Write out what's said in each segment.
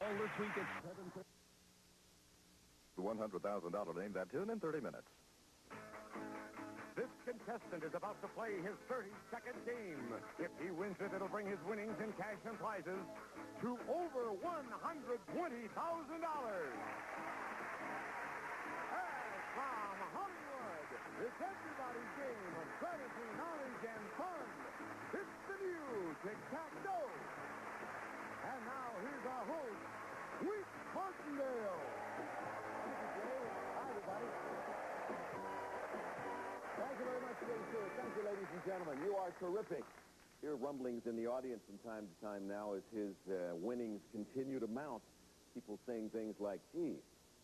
All this week at 7:30. The $100,000 name that tune in 30 minutes. This contestant is about to play his 32nd game. If he wins it, it'll bring his winnings in cash and prizes to over $120,000. And from Hollywood, it's everybody's game of strategy, knowledge, and fun. It's the new Tic-Tac-Toe. And now here's our host, Wheat Martindale. Hi, everybody. Thank you very much, Steve. Thank you, ladies and gentlemen. You are terrific. Hear rumblings in the audience from time to time now as his winnings continue to mount. People saying things like, gee,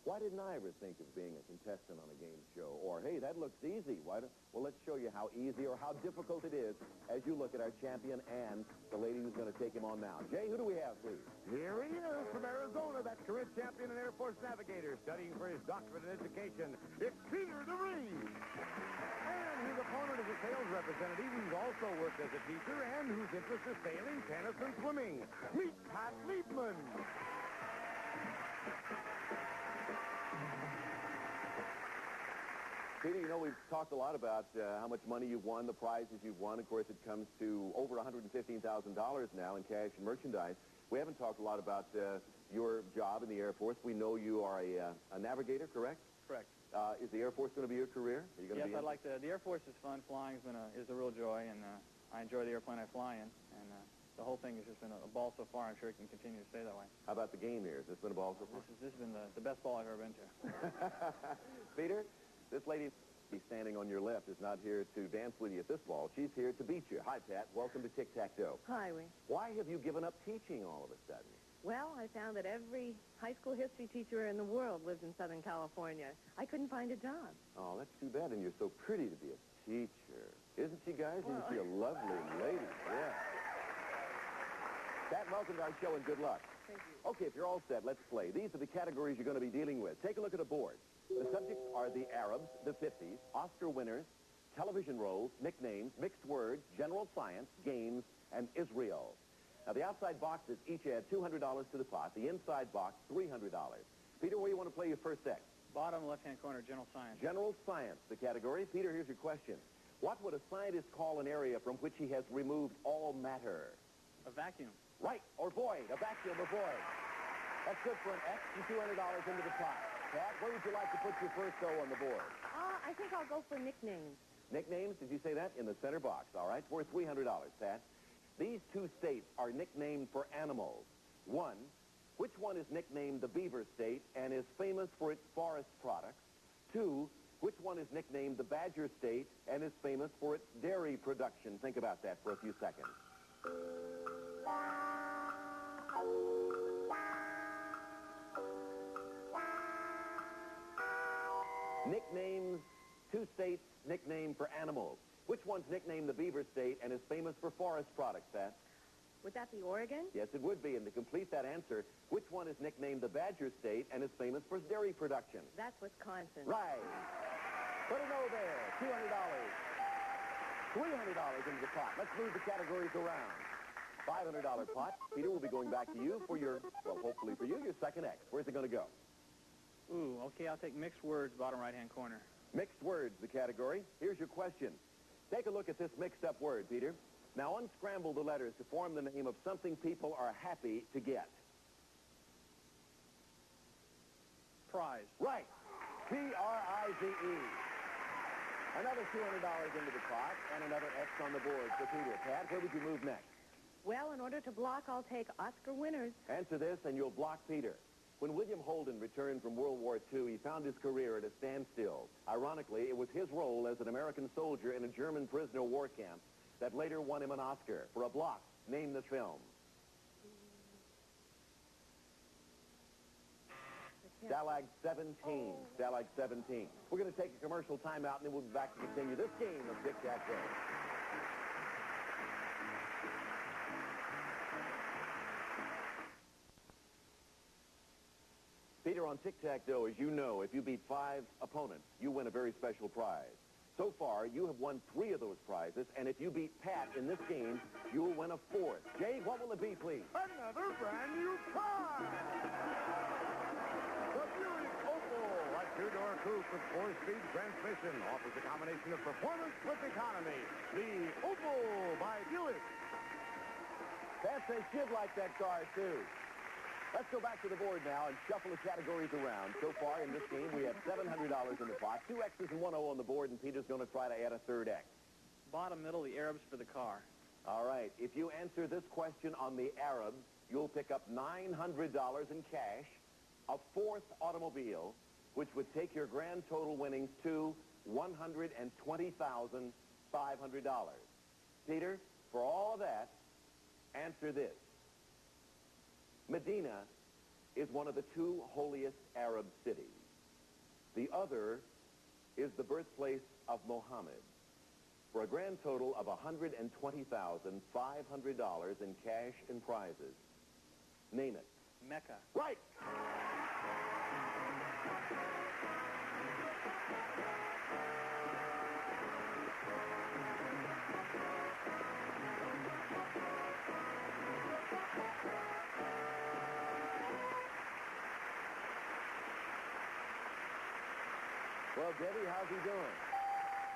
why didn't I ever think of being a contestant on a game show? Or, hey, that looks easy. Well, let's show you how easy or how difficult it is as you look at our champion and the lady who's going to take him on now. Jay, who do we have, please? Here he is from Arizona, that career champion and Air Force navigator, studying for his doctorate in education. It's Pieter DeVries. And his opponent is a sales representative who's also worked as a teacher and whose interest is sailing, tennis, and swimming. Meet Pat Liebman. Peter, you know, we've talked a lot about how much money you've won, the prizes you've won. Of course, it comes to over $115,000 now in cash and merchandise. We haven't talked a lot about your job in the Air Force. We know you are a navigator, correct? Correct. Is the Air Force going to be your career? Are you going Yes, to be I'd like to. The Air Force is fun. Flying is a real joy, and I enjoy the airplane I fly in. And the whole thing has just been a ball so far. I'm sure it can continue to stay that way. How about the game here? Has this been a ball so far? This has been the best ball I've ever been to. Peter, this lady standing on your left is not here to dance with you at this ball. She's here to beat you. Hi, Pat. Welcome to Tic-Tac-Toe. Hi, Wee. Why have you given up teaching all of a sudden? Well, I found that every high school history teacher in the world lives in Southern California. I couldn't find a job. Oh, that's too bad. And you're so pretty to be a teacher. Isn't she, guys? Well, Isn't she a lovely lady? Yeah. Pat, welcome to our show and good luck. Thank you. Okay, if you're all set, let's play. These are the categories you're going to be dealing with. Take a look at a board. The subjects are the Arabs, the 50s, Oscar winners, television roles, nicknames, mixed words, general science, games, and Israel. Now, the outside boxes each add $200 to the pot. The inside box, $300. Peter, where do you want to play your first X? Bottom left-hand corner, general science. General science, the category. Peter, here's your question. What would a scientist call an area from which he has removed all matter? A vacuum. Right, or void, a vacuum or void. That's good for an X and $200 into the pot. Pat, where would you like to put your first O on the board? I think I'll go for nicknames. Nicknames, did you say that? In the center box, all right? Worth $300, Pat. These two states are nicknamed for animals. One, which one is nicknamed the Beaver State and is famous for its forest products? Two, which one is nicknamed the Badger State and is famous for its dairy production? Think about that for a few seconds. Nicknames, two states nicknamed for animals. Which one's nicknamed the Beaver State and is famous for forest products, Pat? Would that be Oregon? Yes, it would be. And to complete that answer, which one is nicknamed the Badger State and is famous for dairy production? That's Wisconsin. Right. Put an O there. $200. $300 into the pot. Let's move the categories around. $500 pot. Peter will be going back to you for your, well, hopefully for you, your second X. Where's it going to go? Ooh, okay, I'll take mixed words, bottom right-hand corner. Mixed words, the category. Here's your question. Take a look at this mixed-up word, Peter. Now unscramble the letters to form the name of something people are happy to get. Prize. Right. P-R-I-Z-E. Another $200 into the pot and another X on the board for Peter. Pat, where would you move next? Well, in order to block, I'll take Oscar winners. Answer this and you'll block Peter. When William Holden returned from World War II, he found his career at a standstill. Ironically, it was his role as an American soldier in a German prisoner war camp that later won him an Oscar for a block. Name the film. Stalag 17. Oh. Stalag 17. We're going to take a commercial timeout, and then we'll be back to continue this game of Tic-Tac-Toe. Peter, on Tic-Tac-Toe, as you know, if you beat 5 opponents, you win a very special prize. So far, you have won 3 of those prizes, and if you beat Pat in this game, you will win a 4th. Jay, what will it be, please? Another brand new car! The Buick Opal, a 2-door coupe with 4-speed transmission, offers a combination of performance with economy. The Opal by Buick. Pat says she'd like that car, too. Let's go back to the board now and shuffle the categories around. So far in this game, we have $700 in the pot, 2 X's and 1 O on the board, and Peter's going to try to add a 3rd X. Bottom middle, the Arabs for the car. All right. If you answer this question on the Arabs, you'll pick up $900 in cash, a 4th automobile, which would take your grand total winnings to $120,500. Peter, for all of that, answer this. Medina is one of the 2 holiest Arab cities. The other is the birthplace of Muhammad. For a grand total of $120,500 in cash and prizes. Name it. Mecca. Right! Well, Debbie, how's he doing?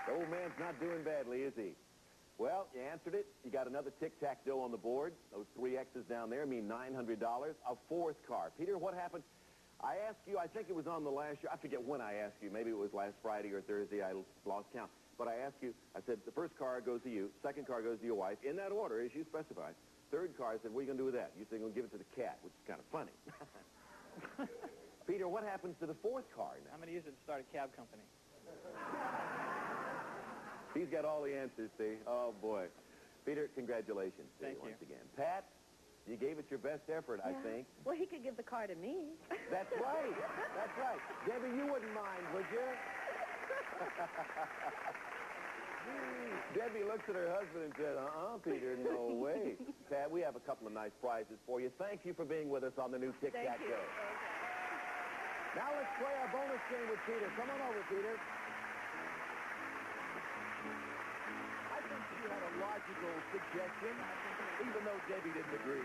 The old man's not doing badly, is he? Well, you answered it. You got another tic-tac-toe on the board. Those 3 X's down there mean $900. A 4th car. Peter, what happened? I asked you, I think it was on the last show. I forget when I asked you. Maybe it was last Friday or Thursday. I lost count. But I asked you, I said, the 1st car goes to you. 2nd car goes to your wife. In that order, as you specified. 3rd car, I said, what are you going to do with that? You said, I'm going to give it to the cat, which is kind of funny. Peter, what happens to the 4th car now? I'm going to use it to start a cab company. He's got all the answers, see? Oh, boy. Peter, congratulations. Thank you. Once again. Pat, you gave it your best effort, I think. Well, he could give the car to me. That's right. That's right. Debbie, you wouldn't mind, would you? Debbie looks at her husband and said, Peter, no way. Pat, we have a couple of nice prizes for you. Thank you for being with us on the new Tic-Tac-Toe. Thank you. Okay. Now let's play our bonus game with Peter. Come on over, Peter. I think you had a logical suggestion, even though Debbie didn't agree.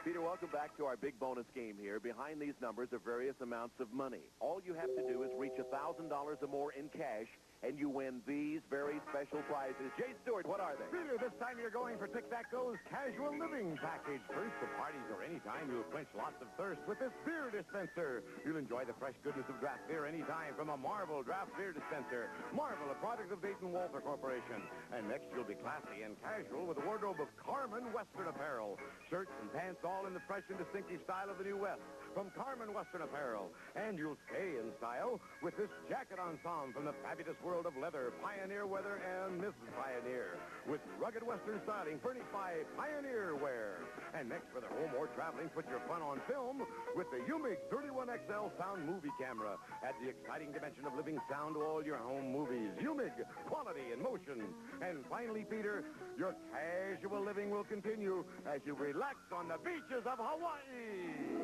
Peter, welcome back to our big bonus game here. Behind these numbers are various amounts of money. All you have to do is reach $1,000 or more in cash, and you win these very special prizes. Jay Stewart, what are they? Peter, this time you're going for Tic-Tac-Toe's casual living package. First, for parties or any time, you'll quench lots of thirst with this beer dispenser. You'll enjoy the fresh goodness of draft beer anytime from a Marvel draft beer dispenser. Marvel, a product of Dayton Walter Corporation. And next, you'll be classy and casual with a wardrobe of Carmen Western apparel. Shirts and pants all in the fresh and distinctive style of the New West from Carmen Western Apparel. And you'll stay in style with this jacket ensemble from the fabulous world of leather, Pioneer Weather, and Mrs. Pioneer, with rugged Western styling furnished by Pioneer Wear. And next, for the home or traveling, put your fun on film with the UMIG 31XL sound movie camera. Add the exciting dimension of living sound to all your home movies. UMIG, quality and motion. And finally, Peter, your casual living will continue as you relax on the beaches of Hawaii.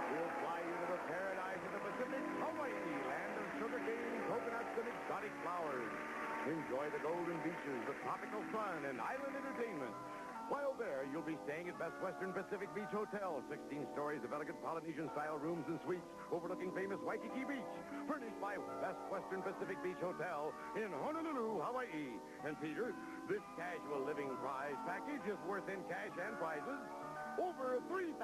We'll fly you to the paradise of the Pacific, Hawaii, land of sugarcane, coconuts, and exotic flowers. Enjoy the golden beaches, the tropical sun, and island entertainment. While there, you'll be staying at Best Western Pacific Beach Hotel, 16 stories of elegant Polynesian-style rooms and suites overlooking famous Waikiki Beach, furnished by Best Western Pacific Beach Hotel in Honolulu, Hawaii. And Peter, this casual living prize package is worth in cash and prizes over $3,350.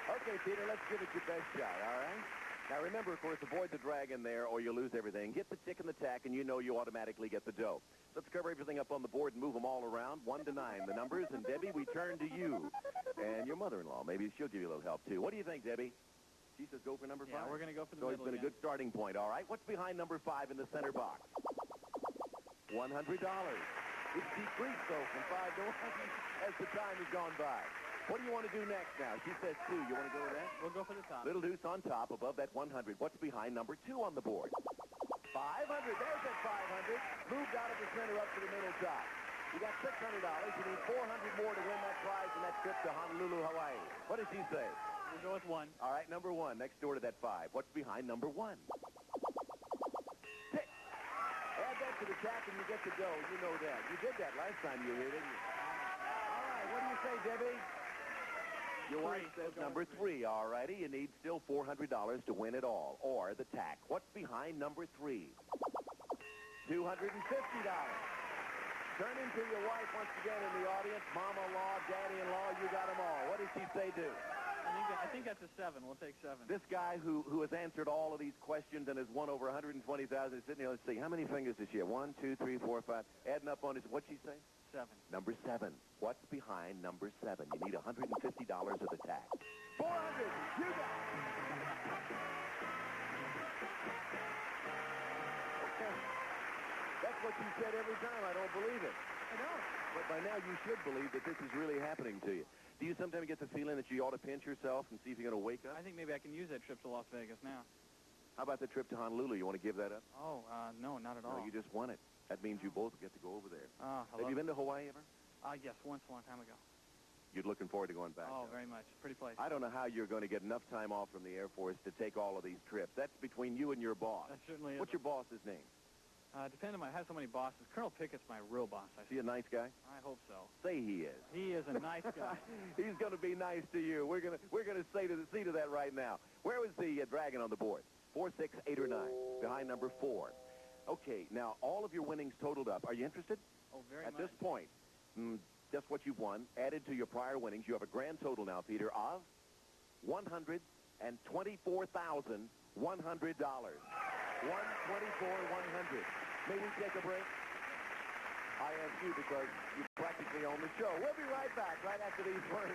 Okay, Peter, let's give it your best shot, all right? Now, remember, of course, avoid the drag in there or you'll lose everything. Get the tick and the tack, and you know you automatically get the dough. Let's cover everything up on the board and move them all around, 1 to 9, the numbers. And, Debbie, we turn to you and your mother-in-law. Maybe she'll give you a little help, too. What do you think, Debbie? She says go for number 5? Yeah, we're going to go for the middle. So middle it's been a good starting point, all right? What's behind number 5 in the center box? $100. It's decreased, though, from 5 to 1 as the time has gone by. What do you want to do next now? She says 2. You want to go with that? We'll go for the top. Little deuce on top above that 100. What's behind number 2 on the board? 500. There's that 500. Moved out of the center up to the middle top. You got $600. You need $400 more to win that prize and that trip to Honolulu, Hawaii. What does she say? We'll go with 1. All right, number 1, next door to that 5. What's behind number 1? 6. Add that to the tack and you get to go. You know that. You did that last time you were here, didn't you? All right, what do you say, Debbie? Your wife says number 3. All righty, you need still $400 to win it all, or the tack. What's behind number 3? $250. Turn into your wife once again in the audience. Mama-in-law, daddy-in-law, you got them all. What does she say do? I think that's a 7. We'll take 7. This guy who has answered all of these questions and has won over 120,000 is sitting here. Let's see. How many fingers does she have? 1, 2, 3, 4, 5. Adding up on his, what's she say? 7. Number 7. What's behind number 7? You need $150 of the tax. 400. You got it. That's what you said every time. I don't believe it. I don't. But by now you should believe that this is really happening to you. Do you sometimes get the feeling that you ought to pinch yourself and see if you're going to wake up? I think maybe I can use that trip to Las Vegas now. How about the trip to Honolulu? You want to give that up? Oh, no, not at all. No, you just won it. That means you both get to go over there. Have you been to Hawaii ever? Yes, once a long time ago. You're looking forward to going back? Oh, very much. Pretty place. I don't know how you're going to get enough time off from the Air Force to take all of these trips. That's between you and your boss. That certainly is. What's your boss's name? Depending on, I have so many bosses. Colonel Pickett's my real boss, I Is he a nice guy? I hope so. Say he is. He is a nice guy. He's going to be nice to you. We're going to see to that right now. Where was the dragon on the board? 4, 6, 8, or 9? Behind number 4. Okay, now all of your winnings totaled up. Are you interested? Oh, very At much. this point, just what you've won, added to your prior winnings, you have a grand total now, Peter, of $124,100. $124,100. May we take a break? I ask you because you practically own the show. We'll be right back right after these words.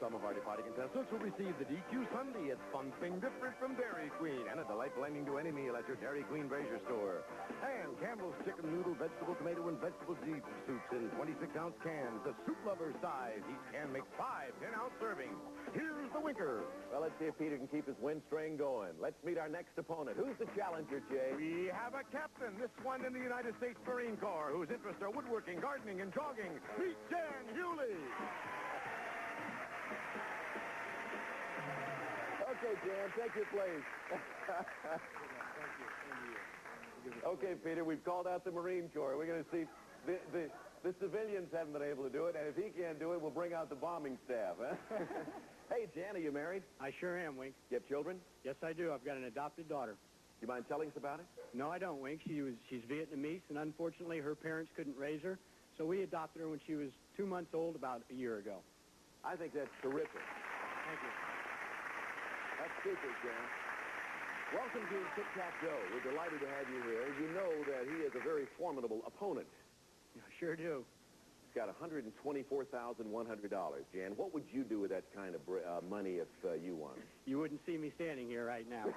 Some of our departing contestants will receive the DQ Sundae. It's something different from Dairy Queen and a delightful ending to any meal at your Dairy Queen Brazier store. And Campbell's chicken noodle, vegetable, tomato, and vegetable deep soups in 26-ounce cans. The soup lover size. Each can makes 5 10-ounce servings. Here's the winker. Well, let's see if Peter can keep his win string going. Let's meet our next opponent. Who's the challenger, Jay? We have a captain, this one in the United States Marine Corps, whose interests are woodworking, gardening, and jogging. Pieter Hewley. Okay, Jan, take your place. Okay, Peter, we've called out the Marine Corps. We're going to see the civilians haven't been able to do it, and if he can't do it, we'll bring out the bombing staff. Huh? Hey, Jan, are you married? I sure am, Wink. You have children? Yes, I do. I've got an adopted daughter. You mind telling us about it? No, I don't, Wink. She's Vietnamese, and unfortunately, her parents couldn't raise her, so we adopted her when she was 2 months old about a year ago. I think that's terrific. Thank you. That's super, Jan. Welcome to Tic-Tac-Toe. We're delighted to have you here. You know that he is a very formidable opponent. I sure do. He's got $124,100. Jan, what would you do with that kind of money if you won? You wouldn't see me standing here right now.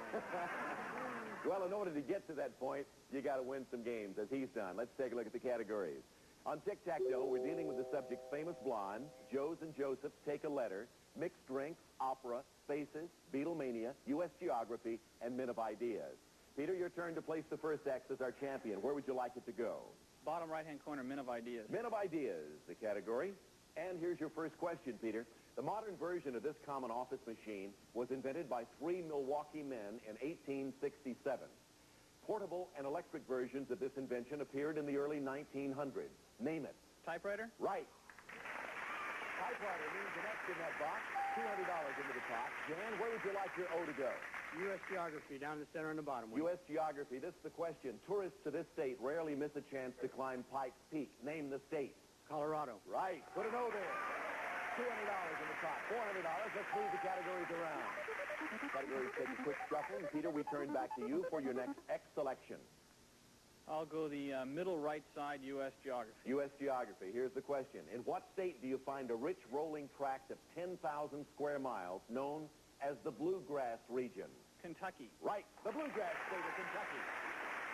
Well, in order to get to that point, you got to win some games, as he's done. Let's take a look at the categories. On Tic-Tac-Toe, we're dealing with the subjects Famous Blonde, Joes and Josephs, Take a Letter, Mixed Drinks, Opera, Spaces, Beatlemania, U.S. Geography, and Men of Ideas. Peter, your turn to place the first X as our champion. Where would you like it to go? Bottom right-hand corner, Men of Ideas. Men of Ideas, the category. And here's your first question, Peter. The modern version of this common office machine was invented by 3 Milwaukee men in 1867. Portable and electric versions of this invention appeared in the early 1900s. Name it. Typewriter? Right. Typewriter means the next in that box. $200 into the pot. Jan, where would you like your O to go? U.S. Geography, down the center and the bottom. Wink. U.S. Geography. This is the question. Tourists to this state rarely miss a chance to climb Pikes Peak. Name the state. Colorado. Right. Put an O there. $200 in the pot. $400. Let's move the categories around. Categories take a quick shuffle. And Peter, we turn back to you for your next X selection. I'll go the middle right side, U.S. Geography. U.S. Geography. Here's the question. In what state do you find a rich rolling tract of 10,000 square miles known as the Bluegrass region? Kentucky. Right. The Bluegrass state of Kentucky.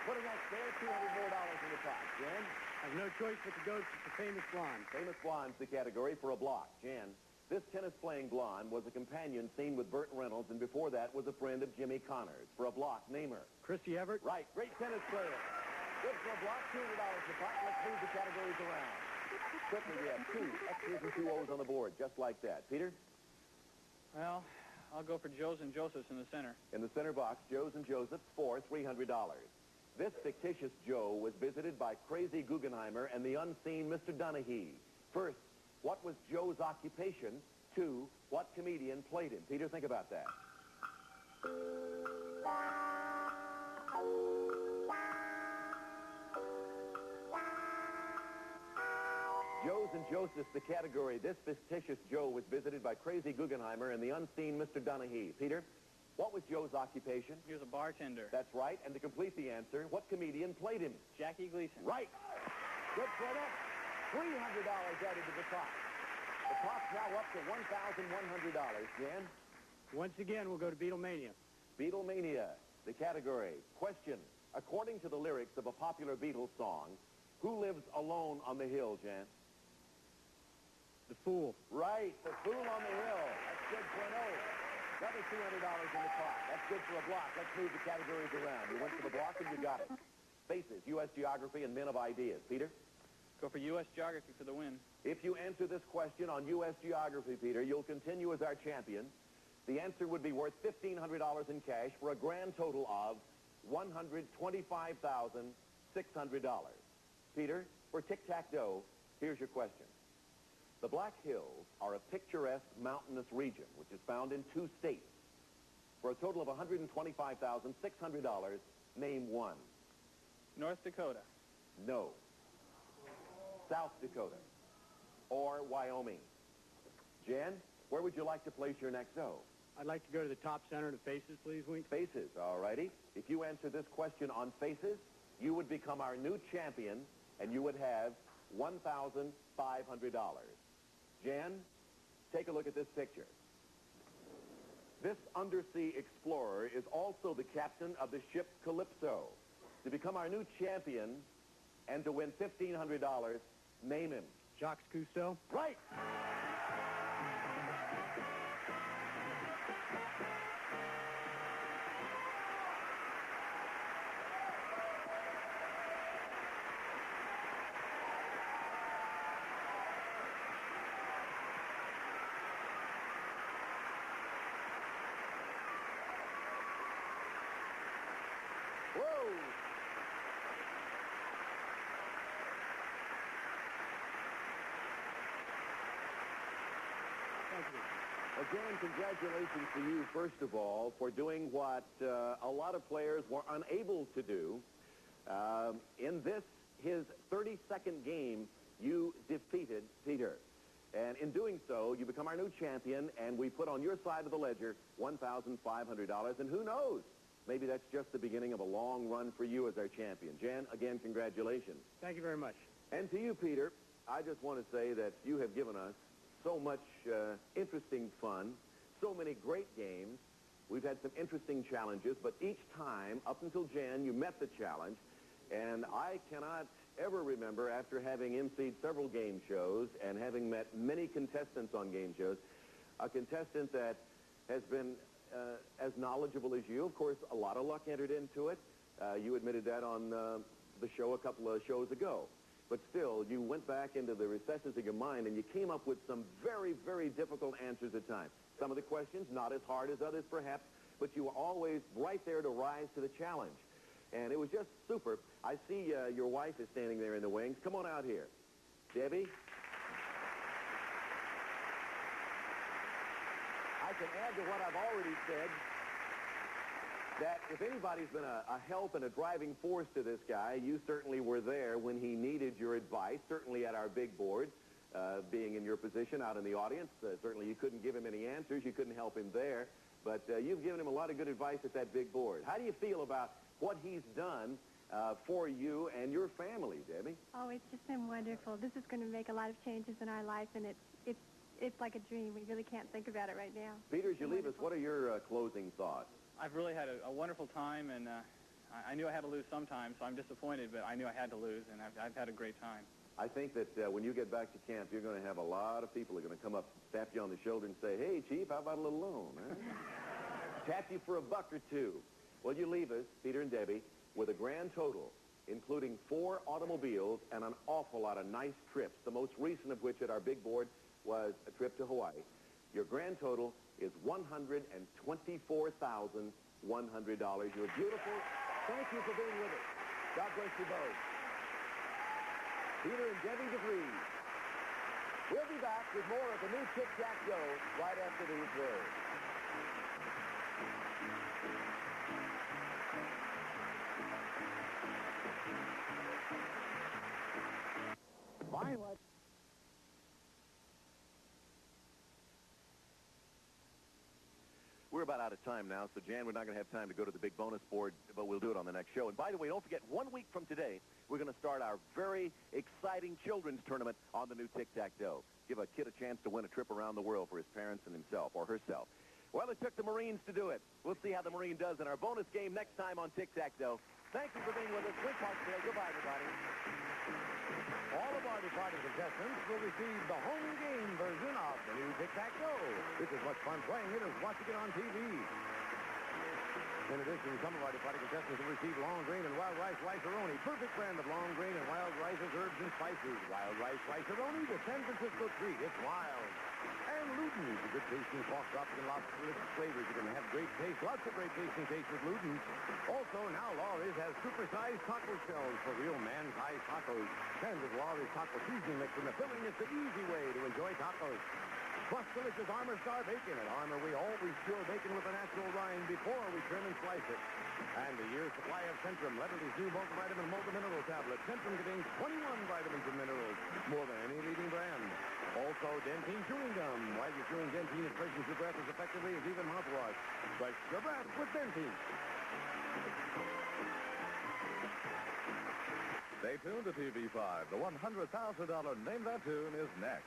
Putting that spare $200 more in the pot. Jan? I have no choice but to go to the famous blonde. Famous blonde's the category for a block. Jan, this tennis-playing blonde was a companion seen with Burt Reynolds, and before that was a friend of Jimmy Connors. For a block, name her. Chrissy Everett? Right, great tennis player. Good for a block, $200 a pot. Let's move the categories around. Quickly, we have 2 X's and 2 O's on the board, just like that. Peter? Well, I'll go for Joe's and Joseph's in the center. In the center box, Joe's and Joseph's for $300. This fictitious Joe was visited by Crazy Guggenheimer and the unseen Mr. Donaghy. First, what was Joe's occupation? 2, what comedian played him? Peter, think about that. Joe's and Joseph's, the category. This fictitious Joe was visited by Crazy Guggenheimer and the unseen Mr. Donaghy. Peter, what was Joe's occupation? He was a bartender. That's right. And to complete the answer, what comedian played him? Jackie Gleason. Right. Good for that. $300 added to the pot. The pot's now up to $1,100. Jan? Once again, we'll go to Beatlemania. Beatlemania, the category. Question. According to the lyrics of a popular Beatles song, who lives alone on the hill, Jan? The Fool. Right. The Fool on the Hill. That's good for an O. Another $200 in the pot. That's good for a block. Let's move the categories around. You went for the block and you got it. Faces, U.S. geography, and men of ideas. Peter? Go for U.S. geography for the win. If you answer this question on U.S. geography, Peter, you'll continue as our champion. The answer would be worth $1,500 in cash for a grand total of $125,600. Peter, for tic-tac-toe, here's your question. The Black Hills are a picturesque mountainous region which is found in 2 states. For a total of $125,600, name one. North Dakota. No. South Dakota. Or Wyoming. Jan, where would you like to place your next O? I'd like to go to the top center to Faces, please, Wink. Faces, all righty. If you answer this question on Faces, you would become our new champion, and you would have $1,500. Jan, take a look at this picture. This undersea explorer is also the captain of the ship Calypso. To become our new champion and to win $1,500, name him. Jacques Cousteau. Right! Whoa! Thank you. Again, congratulations to you, first of all, for doing what a lot of players were unable to do. In this, his 32nd game, you defeated Pieter. And in doing so, you become our new champion, and we put on your side of the ledger $1,500. And who knows? Maybe that's just the beginning of a long run for you as our champion. Jan, again, congratulations. Thank you very much. And to you, Pieter, I just want to say that you have given us so much interesting fun, so many great games. We've had some interesting challenges, but each time, up until Jan, you met the challenge. And I cannot ever remember, after having emceed several game shows and having met many contestants on game shows, a contestant that has been as knowledgeable as you. Of course, a lot of luck entered into it. You admitted that on the show a couple of shows ago. But still, you went back into the recesses of your mind and you came up with some very, very difficult answers at times. Some of the questions not as hard as others, perhaps, but you were always right there to rise to the challenge. And it was just super. I see your wife is standing there in the wings. Come on out here. Debbie? I can add to what I've already said, that if anybody's been a help and a driving force to this guy, you certainly were there when he needed your advice, certainly at our big board, being in your position out in the audience. Certainly you couldn't give him any answers. You couldn't help him there. But you've given him a lot of good advice at that big board. How do you feel about what he's done for you and your family, Debbie? Oh, it's just been wonderful. This is going to make a lot of changes in our life, and it's like a dream. We really can't think about it right now. Peter, as you leave us, what are your closing thoughts? I've really had a wonderful time, and I knew I had to lose sometime, so I'm disappointed, but I knew I had to lose, and I've had a great time. I think that when you get back to camp, you're going to have a lot of people who are going to come up, tap you on the shoulder and say, hey, Chief, how about a little loan? Huh? Tap you for $1 or $2. Well, you leave us, Peter and Debbie, with a grand total, including 4 automobiles and an awful lot of nice trips, the most recent of which at our big board was a trip to Hawaii. Your grand total is $124,100. You're beautiful. Thank you for being with us. God bless you both. Peter and Debbie DeVries. We'll be back with more of the new Tic-Tac-Toe right after these words. Fine. We're about out of time now, so Jan, we're not going to have time to go to the big bonus board, but we'll do it on the next show. And by the way, don't forget, 1 week from today, we're going to start our very exciting children's tournament on the new Tic-Tac-Toe. Give a kid a chance to win a trip around the world for his parents and himself or herself. Well, it took the Marines to do it. We'll see how the Marine does in our bonus game next time on Tic-Tac-Toe. Thank you for being with us. Win Parksville. Goodbye, everybody. All of our departing contestants will receive the home game version of the new Tic-Tac-Toe. It's as much fun playing it as watching it on TV. In addition, some of our departing contestants will receive long grain and wild rice rice-a-roni, perfect blend of long grain and wild rices, herbs, and spices. Wild rice rice-a-roni, the San Francisco treat. It's wild. And Luden's, a good tasting pork tropical and lobster delicious flavors. You can have great taste, lots of great tasting taste with Luden's. Also, now Laurie's has super-sized taco shells for real man-sized tacos. And with Laurie's taco seasoning mix in the filling, it's the easy way to enjoy tacos. Plus delicious Armour Star bacon. At Armour, we always cure bacon with a natural rind before we trim and slice it. And a year's supply of Centrum, Leatherly's new multivitamin multi-mineral tablet. Centrum contains 21 vitamins and minerals, more than any leading brand. Also, Dentine chewing gum. While you're chewing Dentine, it freshens your breath as effectively as even mouthwash. Fresh your breath with Dentine. Stay tuned to TV5. The $100,000 Name That Tune is next.